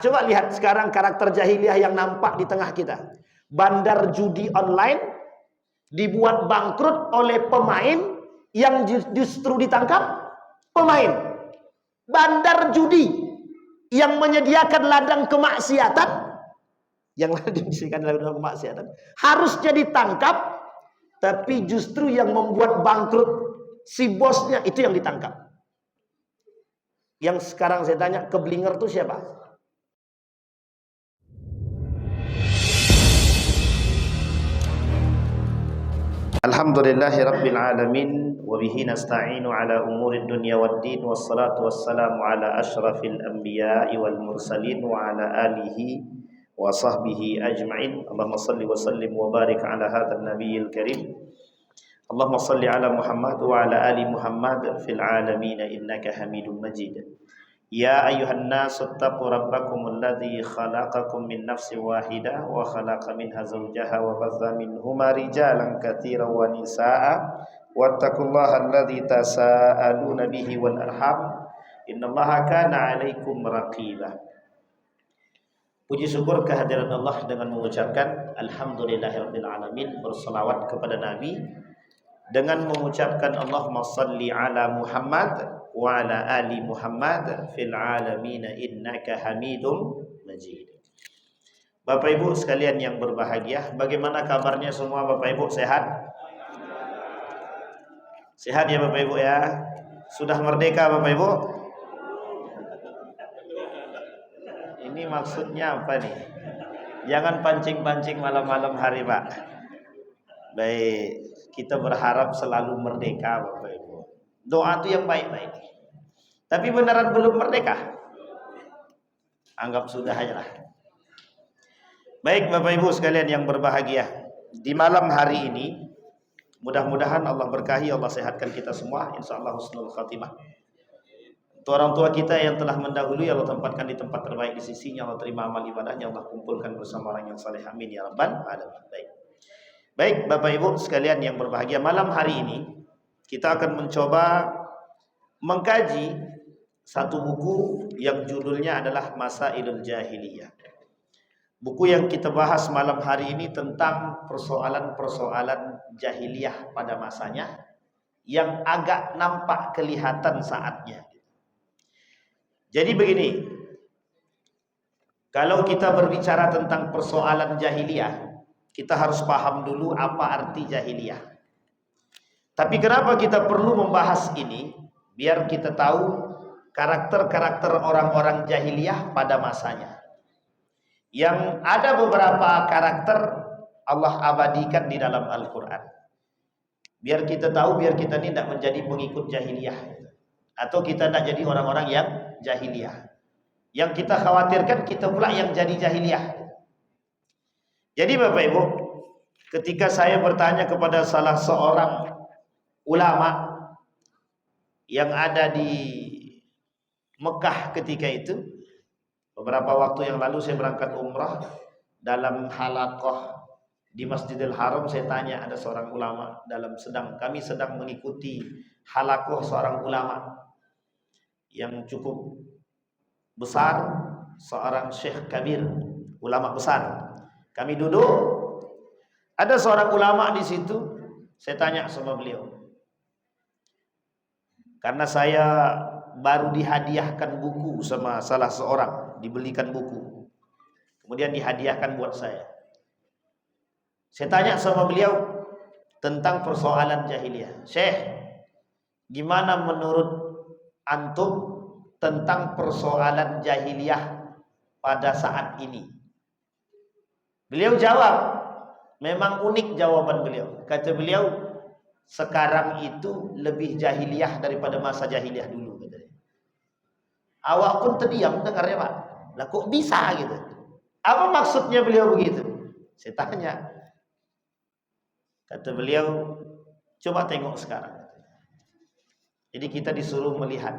Coba lihat sekarang karakter jahiliyah yang nampak di tengah kita. Bandar judi online dibuat bangkrut oleh pemain yang justru ditangkap pemain. Bandar judi yang menyediakan ladang kemaksiatan, harusnya ditangkap, tapi justru yang membuat bangkrut si bosnya itu yang ditangkap. Yang sekarang saya tanya, keblinger itu siapa? Alhamdulillahi Rabbil Alamin, wa bihi nasta'inu ala umurid dunya waddin, wassalatu wassalamu ala ashrafil anbiya'i wal mursalin wa ala alihi wa sahbihi ajma'in. Allahumma salli wa sallim wa barik ala hadzal nabiyil karim. Allahumma salli ala Muhammad wa ala ali Muhammad fil alamin innaka Hamidum Majid. Ya ayyuhan nasu taqu rabbakumul ladzi khalaqakum min nafsin wahidah wa khalaqa minha zawjaha wa batha minhuma rijalan katsiran wa nisaa'a wattaqullaha alladzi tasaaluna bihi wal arham innallaha kana 'alaikum raqiba. Puji syukur kehadiran Allah dengan mengucapkan alhamdulillahirabbil alamin, berselawat kepada Nabi dengan mengucapkan Allahumma salli ala Muhammad wa ala ali Muhammad fil alamin innaka Hamidum Majid. Bapak Ibu sekalian yang berbahagia, bagaimana kabarnya semua Bapak Ibu? Sehat? Sehat ya Bapak Ibu ya? Sudah merdeka Bapak Ibu? Ini maksudnya apa nih? Jangan pancing-pancing malam-malam hari Pak. Baik, kita berharap selalu merdeka Bapak Ibu. Doa itu yang baik-baik. Tapi beneran belum merdeka? Anggap sudah aja lah. Baik Bapak Ibu sekalian yang berbahagia, di malam hari ini mudah-mudahan Allah berkahi, Allah sehatkan kita semua, insyaallah husnul khatimah. Untuk orang tua kita yang telah mendahului, Allah tempatkan di tempat terbaik di sisinya, Allah terima amal ibadahnya, Allah kumpulkan bersama orang yang saleh, amin ya rabbal alamin. Baik Bapak Ibu sekalian yang berbahagia, malam hari ini kita akan mencoba mengkaji satu buku yang judulnya adalah Masailul Jahiliyah. Buku yang kita bahas malam hari ini tentang persoalan-persoalan jahiliyah pada masanya yang agak nampak kelihatan saatnya. Jadi begini, kalau kita berbicara tentang persoalan jahiliyah, kita harus paham dulu apa arti jahiliyah. Tapi kenapa kita perlu membahas ini? Biar kita tahu karakter-karakter orang-orang jahiliyah pada masanya. Yang ada beberapa karakter Allah abadikan di dalam Al-Quran. Biar kita tahu, biar kita ini tidak menjadi pengikut jahiliyah. Atau kita tidak jadi orang-orang yang jahiliyah. Yang kita khawatirkan kita pula yang jadi jahiliyah. Jadi Bapak Ibu, ketika saya bertanya kepada salah seorang ulama yang ada di Mekah ketika itu, beberapa waktu yang lalu saya berangkat umrah, dalam halaqah di Masjidil Haram saya tanya, ada seorang ulama kami sedang mengikuti halaqah seorang ulama yang cukup besar, seorang syekh kabir, ulama besar. Kami duduk, ada seorang ulama di situ, saya tanya sama beliau. Karena saya baru dihadiahkan buku sama salah seorang, dibelikan buku. Kemudian dihadiahkan buat saya. Saya tanya sama beliau tentang persoalan jahiliyah. Syekh, gimana menurut antum tentang persoalan jahiliyah pada saat ini? Beliau jawab, memang unik jawaban beliau. Kata beliau, sekarang itu lebih jahiliyah daripada masa jahiliyah dulu. Awak pun terdiam dengarnya Pak. Lah kok bisa gitu? Apa maksudnya beliau begitu? Saya tanya. Kata beliau, coba tengok sekarang. Jadi kita disuruh melihat.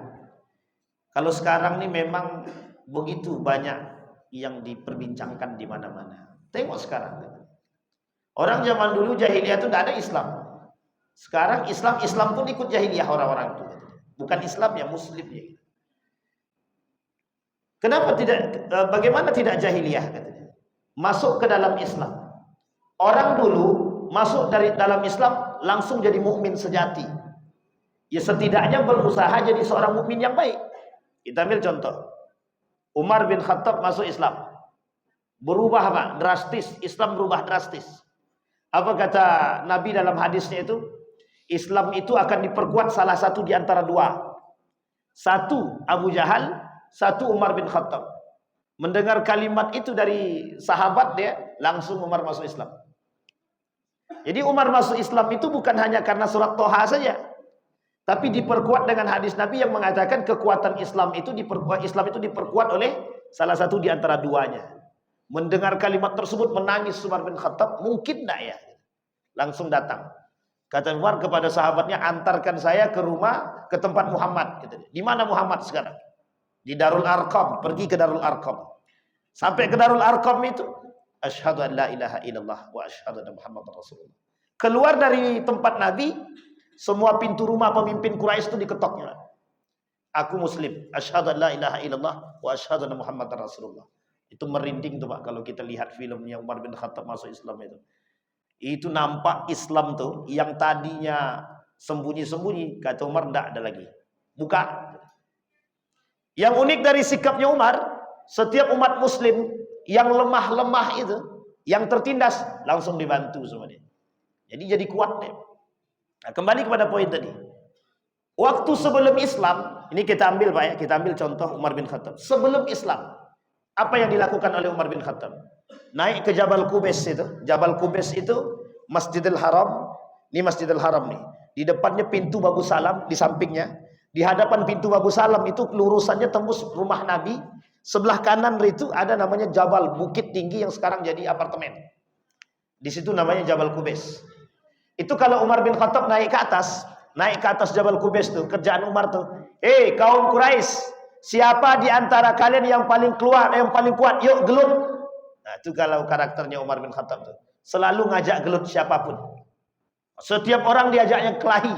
Kalau sekarang ini memang begitu banyak yang diperbincangkan di mana-mana. Tengok sekarang. Orang zaman dulu jahiliyah itu tidak ada Islam. Sekarang Islam pun ikut jahiliyah orang-orang itu. Bukan Islam ya, Muslim ya. Kenapa tidak? Bagaimana tidak jahiliyah? Katanya. Masuk ke dalam Islam. Orang dulu masuk dari dalam Islam langsung jadi mukmin sejati. Ya setidaknya berusaha jadi seorang mukmin yang baik. Kita ambil contoh. Umar bin Khattab masuk Islam. Berubah Pak, drastis. Islam berubah drastis. Apa kata Nabi dalam hadisnya itu? Islam itu akan diperkuat salah satu di antara dua. Satu Abu Jahal, satu Umar bin Khattab. Mendengar kalimat itu dari sahabat dia, langsung Umar masuk Islam. Jadi Umar masuk Islam itu bukan hanya karena surat Toha saja, tapi diperkuat dengan hadis Nabi yang mengatakan kekuatan Islam itu diperkuat oleh salah satu di antara duanya. Mendengar kalimat tersebut menangis Umar bin Khattab, mungkin enggak ya? Langsung datang. Kata Umar kepada sahabatnya, antarkan saya ke rumah, ke tempat Muhammad. Di mana Muhammad sekarang? Di Darul Arqam. Pergi ke Darul Arqam. Sampai ke Darul Arqam itu, asyhadu an la ilaha illallah wa asyhadu anna Muhammadar Rasulullah. Keluar dari tempat Nabi, semua pintu rumah pemimpin Quraisy itu diketoknya. Aku muslim, asyhadu an la ilaha illallah wa asyhadu anna Muhammadar Rasulullah. Itu merinding tuh Pak kalau kita lihat filmnya Umar bin Khattab masuk Islam itu. Itu nampak Islam tuh yang tadinya sembunyi-sembunyi, kata Umar enggak ada lagi. Buka. Yang unik dari sikapnya Umar, setiap umat muslim yang lemah-lemah itu, yang tertindas, langsung dibantu sama dia. Jadi kuat deh. Nah, kembali kepada poin tadi. Waktu sebelum Islam, ini kita ambil Pak ya, kita ambil contoh Umar bin Khattab. Sebelum Islam, apa yang dilakukan oleh Umar bin Khattab? Naik ke Jabal Qubais itu. Jabal Qubais itu Masjidil Haram. Ini Masjidil Haram nih. Di depannya pintu Babu Salam, di sampingnya. Di hadapan pintu Babu Salam itu lurusannya tembus rumah Nabi. Sebelah kanan itu ada namanya Jabal, bukit tinggi yang sekarang jadi apartemen. Di situ namanya Jabal Qubais. Itu kalau Umar bin Khattab naik ke atas Jabal Qubais tuh, kerjaan Umar tuh, kaum Quraisy, siapa di antara kalian yang paling kuat, yuk gelut. Nah, itu kalau karakternya Umar bin Khattab tuh. Selalu ngajak gelut siapapun. Setiap orang diajaknya kelahi.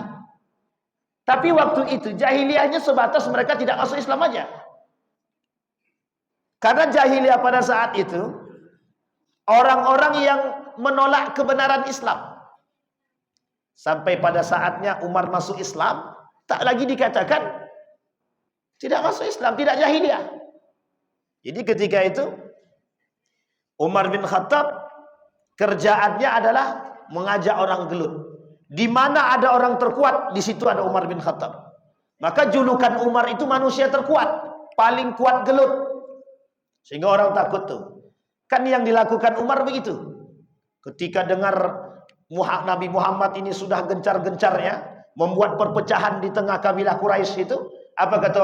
Tapi waktu itu jahiliyahnya sebatas mereka tidak masuk Islam aja. Karena jahiliyah pada saat itu orang-orang yang menolak kebenaran Islam. Sampai pada saatnya Umar masuk Islam, tak lagi dikatakan tidak masuk Islam, tidak jahiliyah. Jadi ketika itu Umar bin Khattab kerjaannya adalah mengajak orang gelut. Di mana ada orang terkuat, di situ ada Umar bin Khattab. Maka julukan Umar itu manusia terkuat, paling kuat gelut. Sehingga orang takut tuh. Kan yang dilakukan Umar begitu. Ketika dengar Nabi Muhammad ini sudah gencar-gencarnya membuat perpecahan di tengah kabilah Quraisy itu, apa kata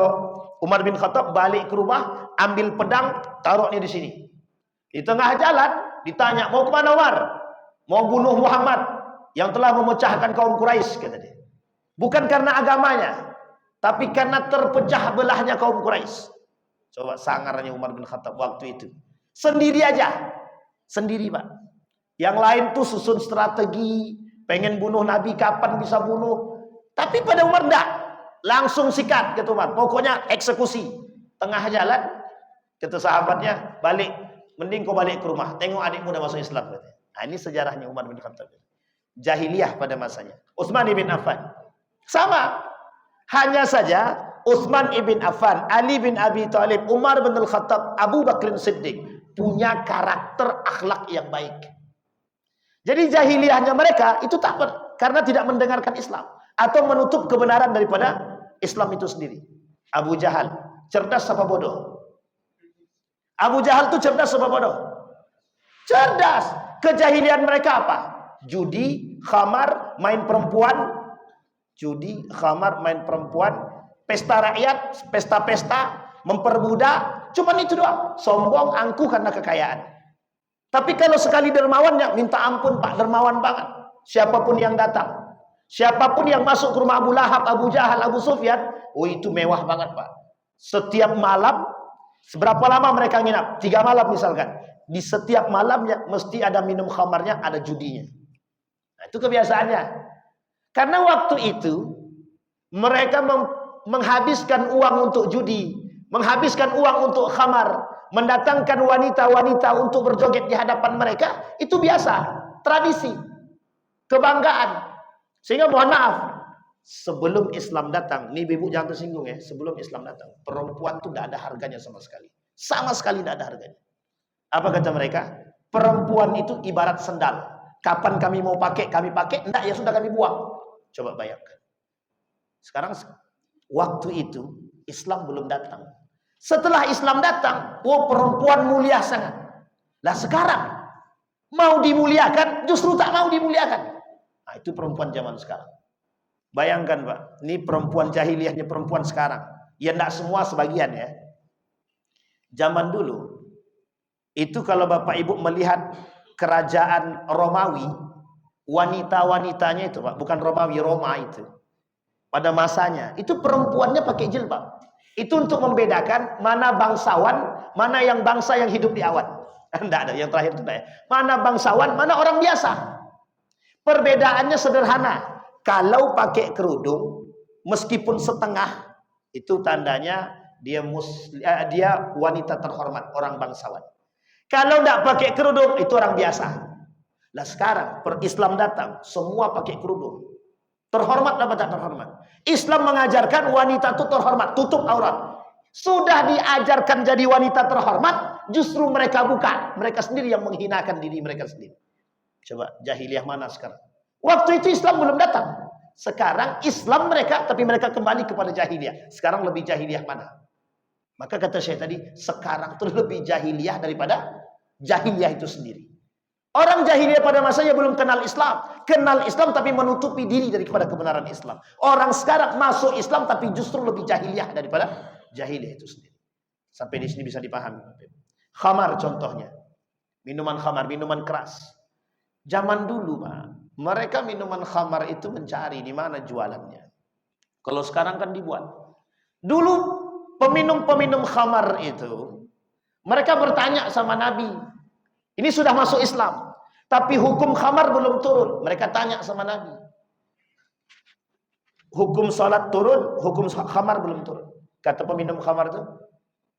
Umar bin Khattab? Balik ke rumah, ambil pedang, taruhnya di sini. Di tengah jalan ditanya, mau kemana Umar? Mau bunuh Muhammad yang telah memecahkan kaum Quraisy, kata dia. Bukan karena agamanya, tapi karena terpecah belahnya kaum Quraisy. Coba sangarnya Umar bin Khattab waktu itu. Sendiri aja. Sendiri Pak. Yang lain tuh susun strategi, pengen bunuh Nabi, kapan bisa bunuh. Tapi pada Umar enggak. Langsung sikat, kata Umar. Pokoknya eksekusi. Tengah jalan, kata sahabatnya, balik. Mending kau balik ke rumah. Tengok adikmu udah masuk Islam. Nah, ini sejarahnya Umar bin Khattab. Jahiliyah pada masanya. Utsman ibn Affan. Sama. Hanya saja Utsman ibn Affan, Ali bin Abi Thalib, Umar bin Al-Khattab, Abu Bakr Siddiq punya karakter akhlak yang baik. Jadi jahiliyahnya mereka itu tak karena tidak mendengarkan Islam atau menutup kebenaran daripada Islam itu sendiri. Abu Jahal, cerdas apa bodoh? Abu Jahal itu cerdas apa bodoh? Cerdas. Kejahilian mereka apa? Judi, khamar, main perempuan. Judi, khamar, main perempuan, pesta rakyat, pesta-pesta, memperbudak, cuman itu doang. Sombong, angkuh karena kekayaan. Tapi kalau sekali dermawannya, minta ampun Pak, dermawan banget. Siapapun yang datang, siapapun yang masuk ke rumah Abu Lahab, Abu Jahal, Abu Sufyan, oh itu mewah banget Pak. Setiap malam, seberapa lama mereka nginap? 3 malam misalkan. Di setiap malamnya mesti ada minum khamarnya, ada judinya. Nah, itu kebiasaannya. Karena waktu itu mereka menghabiskan uang untuk judi menghabiskan uang untuk khamar, mendatangkan wanita-wanita untuk berjoget di hadapan mereka, itu biasa, tradisi, kebanggaan. Sehingga mohon maaf, sebelum Islam datang, nih ibu jangan tersinggung ya, sebelum Islam datang, perempuan itu tidak ada harganya sama sekali. Sama sekali tidak ada harganya. Apa kata mereka? Perempuan itu ibarat sendal. Kapan kami mau pakai, kami pakai. Enggak, ya sudah kami buang. Coba bayangkan. Sekarang, waktu itu, Islam belum datang. Setelah Islam datang, perempuan mulia sangat. Lah sekarang, mau dimuliakan, justru tak mau dimuliakan. Nah, itu perempuan zaman sekarang. Bayangkan Pak, ini perempuan jahiliyahnya perempuan sekarang. Ya enggak semua, sebagian ya. Zaman dulu, itu kalau Bapak Ibu melihat kerajaan Romawi, wanita-wanitanya itu Pak, bukan Romawi, Roma itu. Pada masanya, itu perempuannya pakai jilbab. Itu untuk membedakan mana bangsawan, mana yang bangsa yang hidup di awan. Enggak ada, yang terakhir itu ya. Mana bangsawan, mana orang biasa. Perbedaannya sederhana. Kalau pakai kerudung, meskipun setengah, itu tandanya dia wanita terhormat, orang bangsawan. Kalau tidak pakai kerudung, itu orang biasa. Lah sekarang, Islam datang, semua pakai kerudung. Terhormat apa tak terhormat? Islam mengajarkan wanita itu terhormat, tutup aurat. Sudah diajarkan jadi wanita terhormat, justru mereka buka. Mereka sendiri yang menghinakan diri mereka sendiri. Coba, jahiliyah mana sekarang? Waktu itu Islam belum datang. Sekarang Islam mereka, tapi mereka kembali kepada jahiliyah. Sekarang lebih jahiliyah mana? Maka kata saya tadi, sekarang itu lebih jahiliyah daripada jahiliyah itu sendiri. Orang jahiliyah pada masanya belum kenal Islam. Kenal Islam tapi menutupi diri daripada kebenaran Islam. Orang sekarang masuk Islam tapi justru lebih jahiliyah daripada jahiliyah itu sendiri. Sampai di sini bisa dipahami. Khamar contohnya. Minuman khamar, minuman keras. Zaman dulu Pak, mereka minuman khamar itu mencari di mana jualannya. Kalau sekarang kan dibuat. Dulu peminum-peminum khamar itu, mereka bertanya sama Nabi. Ini sudah masuk Islam. Tapi hukum khamar belum turun. Mereka tanya sama Nabi. Hukum salat turun, hukum khamar belum turun. Kata peminum khamar itu,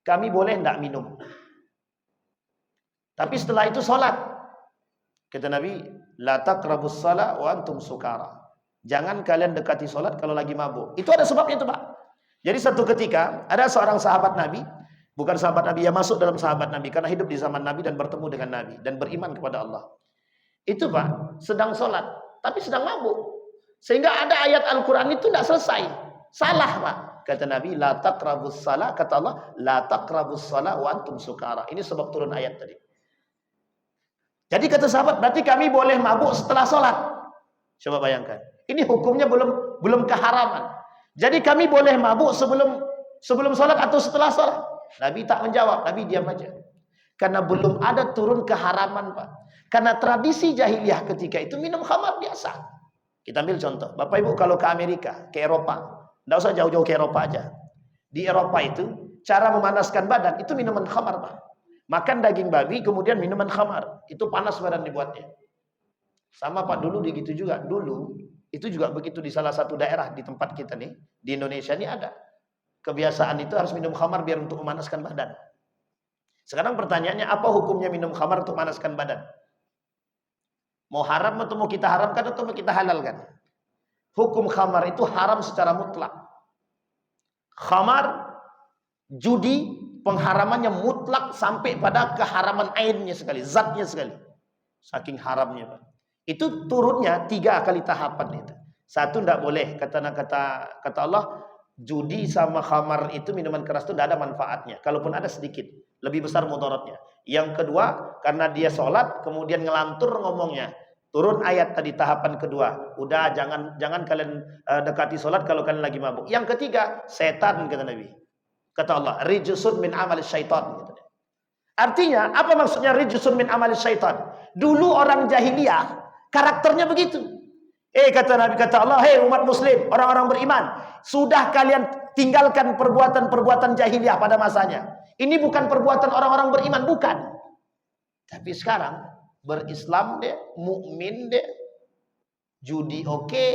kami boleh tidak minum. Tapi setelah itu salat. Kata Nabi, la taqrabus salat wa antum sukara. Jangan kalian dekati salat kalau lagi mabuk. Itu ada sebabnya itu Pak. Jadi satu ketika, ada seorang sahabat Nabi, bukan sahabat Nabi, yang masuk dalam sahabat Nabi karena hidup di zaman Nabi dan bertemu dengan Nabi dan beriman kepada Allah. Itu Pak, sedang sholat tapi sedang mabuk. Sehingga ada ayat Al-Quran itu tidak selesai. Salah Pak. Kata Nabi, la taqrabus salah. Kata Allah, la taqrabus salah wa antum sukara. Ini sebab turun ayat tadi. Jadi kata sahabat, berarti kami boleh mabuk setelah sholat. Coba bayangkan. Ini hukumnya belum keharaman. Jadi kami boleh mabuk sebelum sholat atau setelah sholat. Nabi tak menjawab, Nabi diam aja. Karena belum ada turun keharaman Pak. Karena tradisi jahiliyah ketika itu minum khamar biasa. Kita ambil contoh, Bapak Ibu kalau ke Amerika, ke Eropa, tidak usah jauh-jauh ke Eropa aja. Di Eropa itu, cara memanaskan badan itu minuman khamar Pak. Makan daging babi, kemudian minuman khamar. Itu panas badan dibuatnya. Sama Pak, dulu begitu juga. Dulu, itu juga begitu di salah satu daerah di tempat kita nih, di Indonesia ini ada. Kebiasaan itu harus minum khamar biar untuk memanaskan badan. Sekarang pertanyaannya, apa hukumnya minum khamar untuk memanaskan badan? Mau haram atau mau kita haramkan atau mau kita halalkan? Hukum khamar itu haram secara mutlak. Khamar, judi, pengharamannya mutlak sampai pada keharaman ainnya sekali, zatnya sekali. Saking haramnya Pak. Itu turunnya 3 kali tahapan itu. Satu tidak boleh, kata Allah, judi sama khamar itu minuman keras itu tidak ada manfaatnya. Kalaupun ada sedikit, lebih besar mudaratnya. Yang kedua, karena dia sholat, kemudian ngelantur ngomongnya. Turun ayat tadi tahapan kedua. Udah jangan kalian dekati sholat kalau kalian lagi mabuk. Yang ketiga, setan kata Nabi. Kata Allah, rijsun min amal syaitan. Artinya, apa maksudnya rijsun min amal syaitan? Dulu orang jahiliyah, karakternya begitu. Kata Nabi, kata Allah, hei umat muslim, orang-orang beriman, sudah kalian tinggalkan perbuatan-perbuatan jahiliyah pada masanya. Ini bukan perbuatan orang-orang beriman, bukan. Tapi sekarang berislam deh, mukmin deh, judi oke,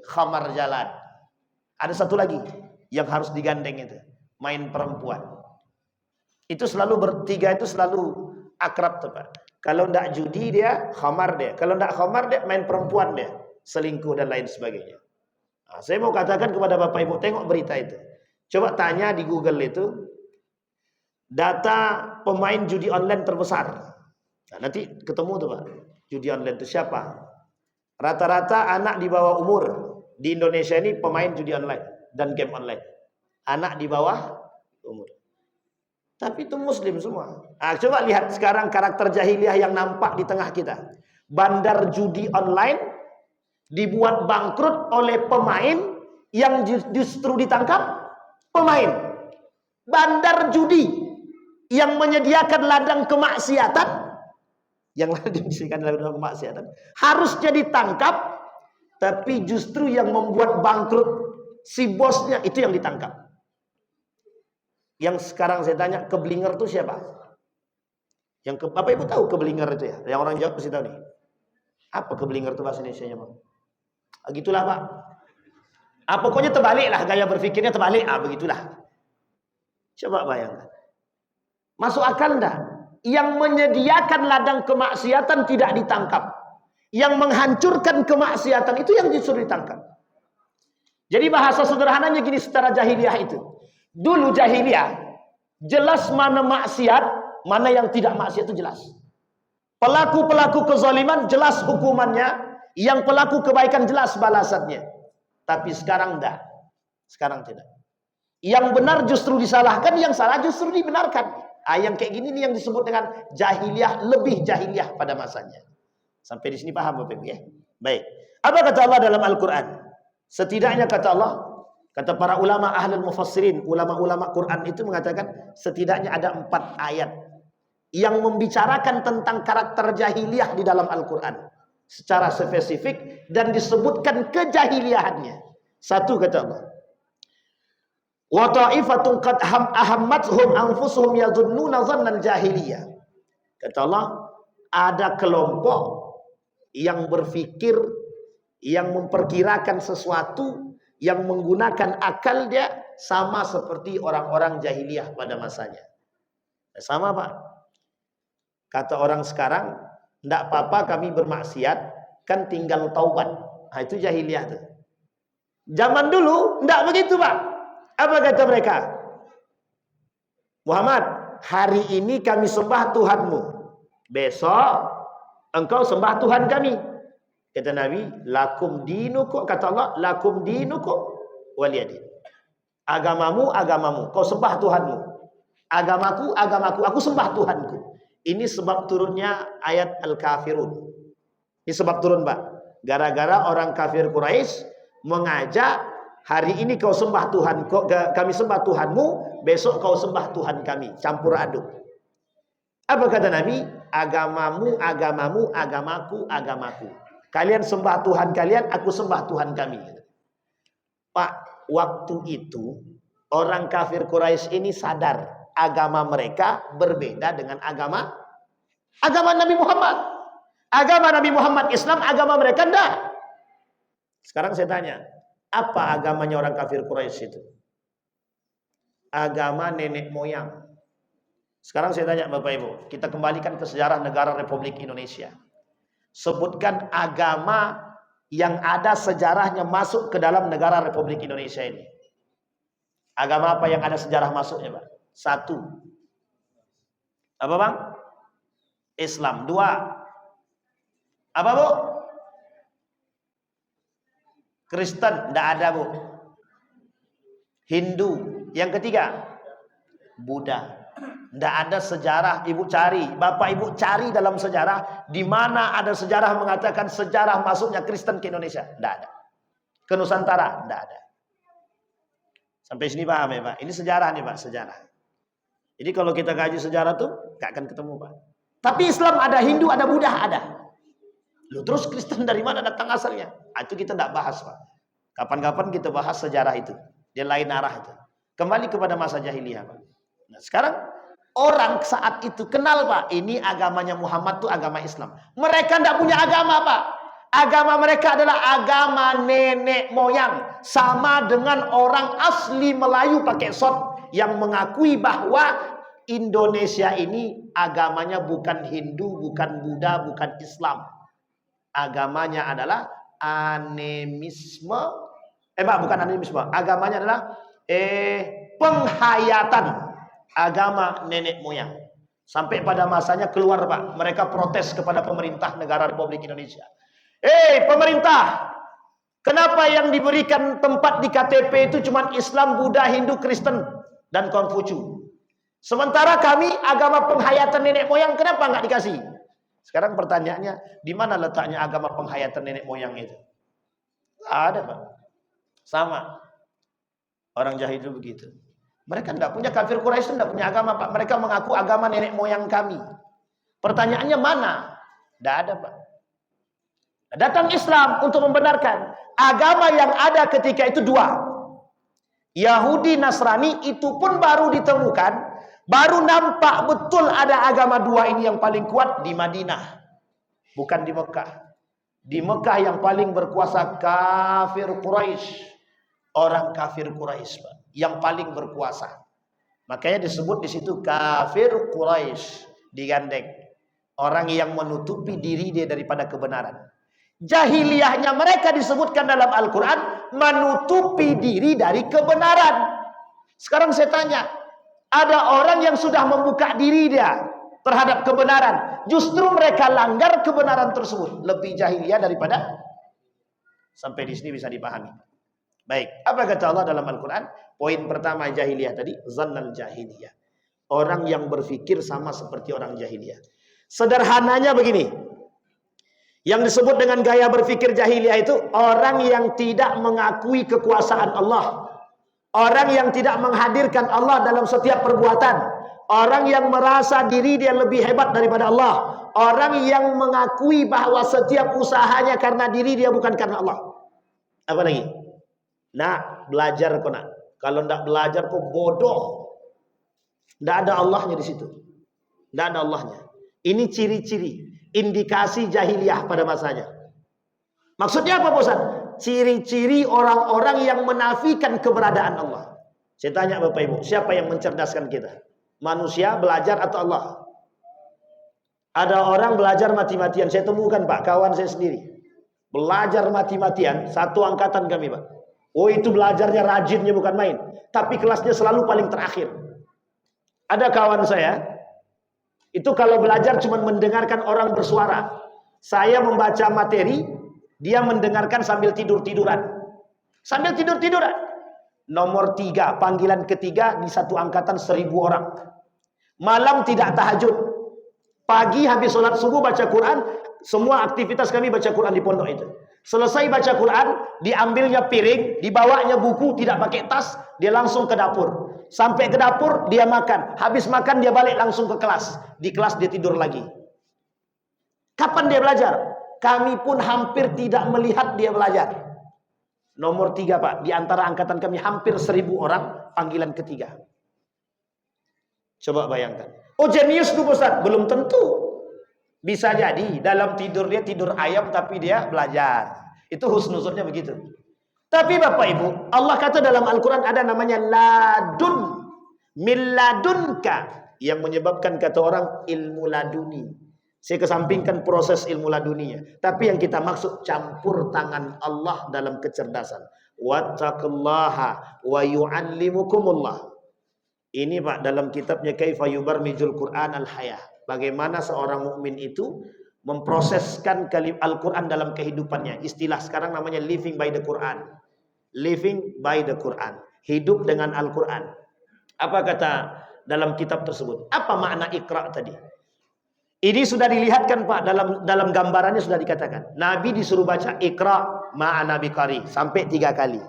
khamar jalan. Ada satu lagi yang harus digandeng itu, main perempuan. Itu selalu bertiga, itu selalu akrab tuh Pak. Kalau ndak judi dia, khamar dia. Kalau ndak khamar dia, main perempuan dia, selingkuh dan lain sebagainya. Nah, saya mau katakan kepada Bapak Ibu, tengok berita itu. Coba tanya di Google itu, data pemain judi online terbesar. Nah, nanti ketemu tuh Pak, judi online itu siapa? Rata-rata anak di bawah umur di Indonesia ini pemain judi online dan game online. Anak di bawah umur. Tapi itu muslim semua. Nah, coba lihat sekarang karakter jahiliyah yang nampak di tengah kita. Bandar judi online dibuat bangkrut oleh pemain yang justru ditangkap pemain. Bandar judi yang menyediakan ladang kemaksiatan, yang disediakan ladang kemaksiatan, harusnya ditangkap, tapi justru yang membuat bangkrut si bosnya itu yang ditangkap. Yang sekarang saya tanya, keblinger itu siapa? Yang Bapak Ibu tahu keblinger itu ya? Yang orang jawab pasti tahu nih. Apa keblinger itu bahasa Indonesianya, Bang? Begitulah, Pak. Pokoknya terbalik lah, gaya berpikirnya terbalik. Begitulah. Coba bayangkan. Masuk akal enggak? Yang menyediakan ladang kemaksiatan tidak ditangkap. Yang menghancurkan kemaksiatan itu yang justru ditangkap. Jadi bahasa sederhananya gini secara jahiliyah itu. Dulu jahiliyah, jelas mana maksiat, mana yang tidak maksiat itu jelas. Pelaku-pelaku kezaliman jelas hukumannya, yang pelaku kebaikan jelas balasannya. Tapi sekarang enggak. Sekarang tidak. Yang benar justru disalahkan, yang salah justru dibenarkan. Yang kayak gini nih yang disebut dengan jahiliyah, lebih jahiliyah pada masanya. Sampai di sini paham Bapak Ibu ya? Baik. Apa kata Allah dalam Al-Quran? Setidaknya kata Allah, kata para ulama ahlul mufassirin, ulama-ulama Quran itu mengatakan setidaknya ada 4 ayat yang membicarakan tentang karakter jahiliyah di dalam Al-Quran secara spesifik dan disebutkan kejahiliyahannya. Satu kata Allah, wa ta'ifatun qad ahammathum anfusuhum yadhunnuna dhannal jahiliyah. Kata Allah, ada kelompok yang berpikir, yang memperkirakan sesuatu, yang menggunakan akal dia sama seperti orang-orang jahiliyah pada masanya. Sama Pak. Kata orang sekarang, enggak apa-apa kami bermaksiat, kan tinggal taubat. Nah, itu jahiliyah tuh. Zaman dulu enggak begitu Pak. Apa kata mereka? Muhammad, hari ini kami sembah Tuhanmu. Besok engkau sembah Tuhan kami. Kata Nabi, lakum dinukum, kata Allah, lakum dinukum waliyadin. Agamamu, agamamu, kau sembah Tuhanmu. Agamaku, agamaku, aku sembah Tuhanku. Ini sebab turunnya ayat Al-Kafirun. Ini sebab turun, Pak. Gara-gara orang kafir Quraisy mengajak, hari ini kau sembah Tuhan, kami sembah Tuhanmu, besok kau sembah Tuhan kami. Campur aduk. Apa kata Nabi? Agamamu, agamamu, agamaku, agamaku. Kalian sembah Tuhan kalian, aku sembah Tuhan kami. Pak, waktu itu orang kafir Quraisy ini sadar agama mereka berbeda dengan agama Nabi Muhammad. Agama Nabi Muhammad Islam, agama mereka enggak. Sekarang saya tanya, apa agamanya orang kafir Quraisy itu? Agama nenek moyang. Sekarang saya tanya Bapak Ibu, kita kembalikan ke sejarah negara Republik Indonesia. Sebutkan agama yang ada sejarahnya masuk ke dalam negara Republik Indonesia ini. Agama apa yang ada sejarah masuknya, Pak? 1. Apa, Bang? Islam. 2. Apa, Bu? Kristen. Tidak ada, Bu. Hindu. Yang ketiga, Buddha. Tidak ada sejarah. Ibu cari, Bapak Ibu cari dalam sejarah, di mana ada sejarah mengatakan sejarah masuknya Kristen ke Indonesia. Tidak ada. Ke Nusantara, tidak ada. Sampai sini paham ya Pak? Ini sejarah nih Pak, sejarah. Jadi kalau kita kaji sejarah tuh gak akan ketemu Pak. Tapi Islam ada, Hindu ada, Buddha ada. Loh, terus Kristen dari mana datang asalnya? Itu kita tidak bahas Pak. Kapan-kapan kita bahas sejarah itu. Dia lain arah itu. Kembali kepada masa jahiliyah Pak. Nah sekarang orang saat itu kenal Pak, ini agamanya Muhammad tuh agama Islam. Mereka tidak punya agama Pak. Agama mereka adalah agama nenek moyang. Sama dengan orang asli Melayu pakai sot yang mengakui bahwa Indonesia ini agamanya bukan Hindu, bukan Buddha, bukan Islam. Agamanya adalah animisme. Bukan animisme. Agamanya adalah penghayatan agama nenek moyang. Sampai pada masanya keluar, Pak, mereka protes kepada pemerintah negara Republik Indonesia. Pemerintah, kenapa yang diberikan tempat di KTP itu cuma Islam, Buddha, Hindu, Kristen, dan Konghucu? Sementara kami agama penghayatan nenek moyang kenapa nggak dikasih? Sekarang pertanyaannya, di mana letaknya agama penghayatan nenek moyang itu? Nggak ada, Pak. Sama. Orang jahil itu begitu. Mereka tidak punya, kafir Quraisy tidak punya agama, Pak. Mereka mengaku agama nenek moyang kami. Pertanyaannya mana? Tidak ada, Pak. Datang Islam untuk membenarkan agama yang ada ketika itu dua. Yahudi, Nasrani itu pun baru ditemukan, baru nampak betul ada agama dua ini yang paling kuat di Madinah, bukan di Mekah. Di Mekah yang paling berkuasa kafir Quraisy, orang kafir Quraisy, Pak, yang paling berkuasa. Makanya disebut di situ kafir Quraisy, digandeng orang yang menutupi diri dia daripada kebenaran. Jahiliyahnya mereka disebutkan dalam Al-Quran menutupi diri dari kebenaran. Sekarang saya tanya, ada orang yang sudah membuka diri dia terhadap kebenaran, justru mereka langgar kebenaran tersebut. Lebih jahiliyah daripada. Sampai di sini bisa dipahami. Baik, apa kata Allah dalam Al-Quran? Poin pertama jahiliyah tadi, zannal jahiliyah, orang yang berpikir sama seperti orang jahiliyah. Sederhananya begini, yang disebut dengan gaya berpikir jahiliyah itu orang yang tidak mengakui kekuasaan Allah, orang yang tidak menghadirkan Allah dalam setiap perbuatan, orang yang merasa diri dia lebih hebat daripada Allah, orang yang mengakui bahwa setiap usahanya karena diri dia bukan karena Allah. Apa lagi? Nak, belajar kau nak. Kalau tidak belajar kau bodoh. Tidak ada Allahnya di situ. Tidak ada Allahnya. Ini ciri-ciri, indikasi jahiliyah pada masanya. Maksudnya apa, Bosan? Ciri-ciri orang-orang yang menafikan keberadaan Allah. Saya tanya Bapak Ibu, siapa yang mencerdaskan kita? Manusia belajar atau Allah? Ada orang belajar mati-matian. Saya temukan, Pak, kawan saya sendiri. Belajar mati-matian, satu angkatan kami, Pak. Oh, itu belajarnya rajinnya bukan main. Tapi kelasnya selalu paling terakhir. Ada kawan saya, itu kalau belajar cuma mendengarkan orang bersuara. Saya membaca materi, dia mendengarkan sambil tidur-tiduran. Sambil tidur-tiduran. Nomor 3, panggilan ketiga di satu angkatan 1000 orang. Malam tidak tahajud. Pagi habis sholat subuh baca Quran. Semua aktivitas kami baca Quran di pondok itu. Selesai baca Quran, diambilnya piring, dibawanya buku, tidak pakai tas, dia langsung ke dapur. Sampai ke dapur, dia makan. Habis makan, dia balik langsung ke kelas. Di kelas dia tidur lagi. Kapan dia belajar? Kami pun hampir tidak melihat dia belajar. Nomor 3, Pak. Di antara angkatan kami hampir 1000 orang, panggilan ketiga. Coba bayangkan. Oh, jenius tuh Ustaz. Belum tentu. Bisa jadi dalam tidur dia tidur ayam tapi dia belajar. Itu husnuzonnya begitu. Tapi Bapak Ibu, Allah kata dalam Al-Quran ada namanya ladun, milladunka, yang menyebabkan kata orang ilmu laduni. Saya kesampingkan proses ilmu laduninya. Tapi yang kita maksud campur tangan Allah dalam kecerdasan. Wattaqullaha wa yu'allimukumullah. Ini Pak dalam kitabnya Kaifa Yubarrijul Quran al-Hayah. Bagaimana seorang mukmin itu memproseskan Al-Quran dalam kehidupannya. Istilah sekarang namanya living by the Quran. Living by the Quran. Hidup dengan Al-Quran. Apa kata dalam kitab tersebut? Apa makna Iqra tadi? Ini sudah dilihatkan Pak dalam gambarannya sudah dikatakan. Nabi disuruh baca Iqra ma'ana biqari sampai 3 kali.